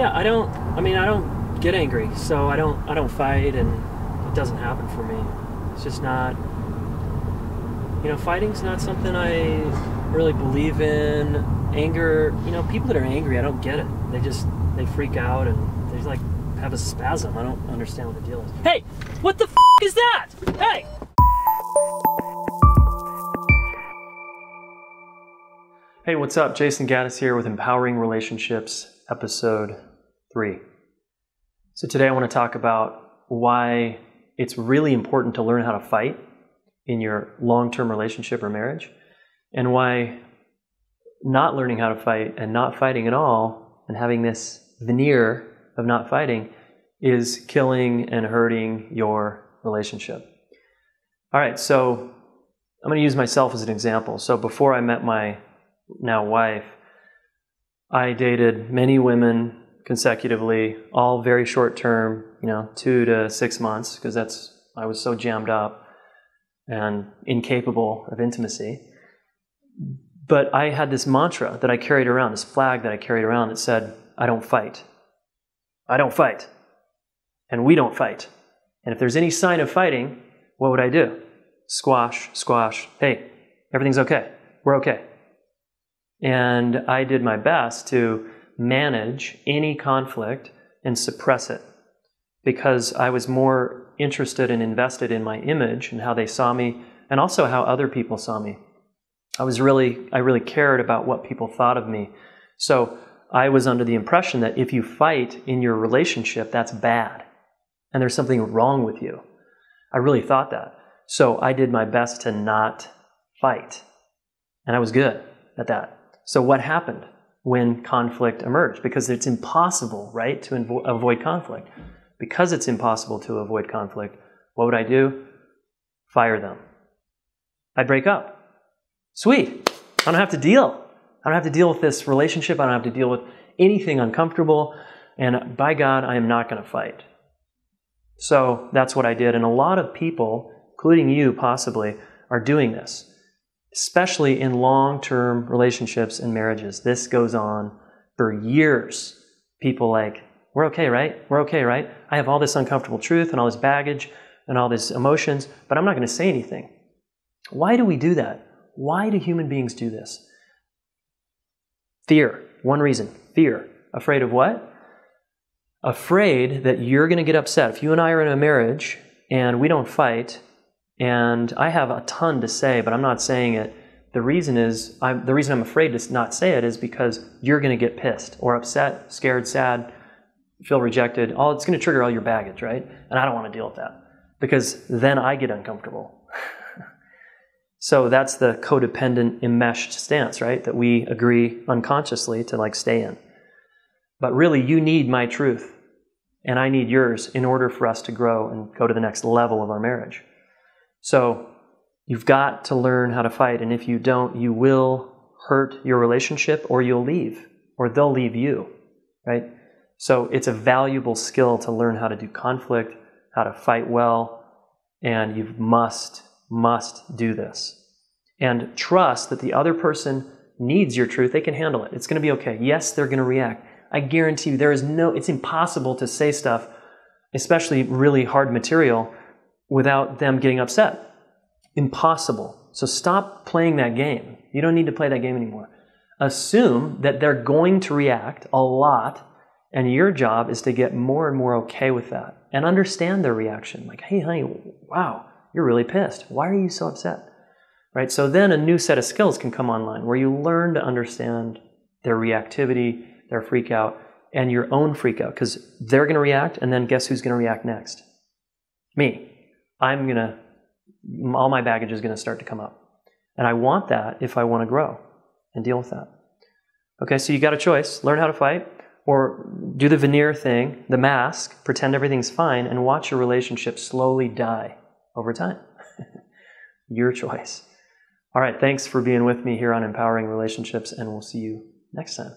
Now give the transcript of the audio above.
Yeah, I don't get angry, so I don't fight, and it doesn't happen for me. It's just not, fighting's not something I really believe in. Anger, people that are angry, I don't get it. They freak out and they like have a spasm. I don't understand what the deal is. Hey, what the f is that? Hey! Hey, what's up? Jayson Gaddis here with Empowering Relationships, episode 3. So today I want to talk about why it's really important to learn how to fight in your long-term relationship or marriage, and why not learning how to fight and not fighting at all and having this veneer of not fighting is killing and hurting your relationship. All right, so I'm going to use myself as an example. So before I met my now wife, I dated many women consecutively, all very short term, 2 to 6 months, because I was so jammed up and incapable of intimacy. But I had this mantra that I carried around, this flag that I carried around that said, I don't fight. I don't fight. And we don't fight. And if there's any sign of fighting, what would I do? Squash, squash. Hey, everything's okay. We're okay. And I did my best to manage any conflict and suppress it, because I was more interested and invested in my image and how they saw me, and also how other people saw me. I really cared about what people thought of me. So I was under the impression that if you fight in your relationship, that's bad, and there's something wrong with you. I really thought that. So I did my best to not fight, and I was good at that. So what happened when conflict emerged? Because it's impossible, right, to avoid conflict. Because it's impossible to avoid conflict, what would I do? Fire them. I'd break up. Sweet. I don't have to deal. I don't have to deal with this relationship. I don't have to deal with anything uncomfortable. And by God, I am not going to fight. So that's what I did. And a lot of people, including you possibly, are doing this. Especially in long-term relationships and marriages. This goes on for years. People like, we're okay, right? We're okay, right? I have all this uncomfortable truth and all this baggage and all these emotions, but I'm not going to say anything. Why do we do that? Why do human beings do this? Fear. One reason. Fear. Afraid of what? Afraid that you're going to get upset. If you and I are in a marriage and we don't fight, and I have a ton to say, but I'm not saying it. The reason I'm afraid to not say it is because you're going to get pissed or upset, scared, sad, feel rejected. It's going to trigger all your baggage, right? And I don't want to deal with that, because then I get uncomfortable. So that's the codependent, enmeshed stance, right? That we agree unconsciously to stay in. But really, you need my truth, and I need yours in order for us to grow and go to the next level of our marriage. So you've got to learn how to fight, and if you don't, you will hurt your relationship, or you'll leave, or they'll leave you, right? So it's a valuable skill to learn how to do conflict, how to fight well, and you must do this. And trust that the other person needs your truth. They can handle it. It's going to be okay. Yes, they're going to react. I guarantee you it's impossible to say stuff, especially really hard material, without them getting upset. Impossible. So stop playing that game. You don't need to play that game anymore. Assume that they're going to react a lot, and your job is to get more and more okay with that and understand their reaction. Like, hey, honey, wow, you're really pissed. Why are you so upset? Right? So then a new set of skills can come online where you learn to understand their reactivity, their freak out, and your own freak out, because they're going to react, and then guess who's going to react next? Me. All my baggage is going to start to come up. And I want that if I want to grow and deal with that. Okay, so you got a choice. Learn how to fight, or do the veneer thing, the mask, pretend everything's fine, and watch your relationship slowly die over time. Your choice. All right, thanks for being with me here on Empowering Relationships, and we'll see you next time.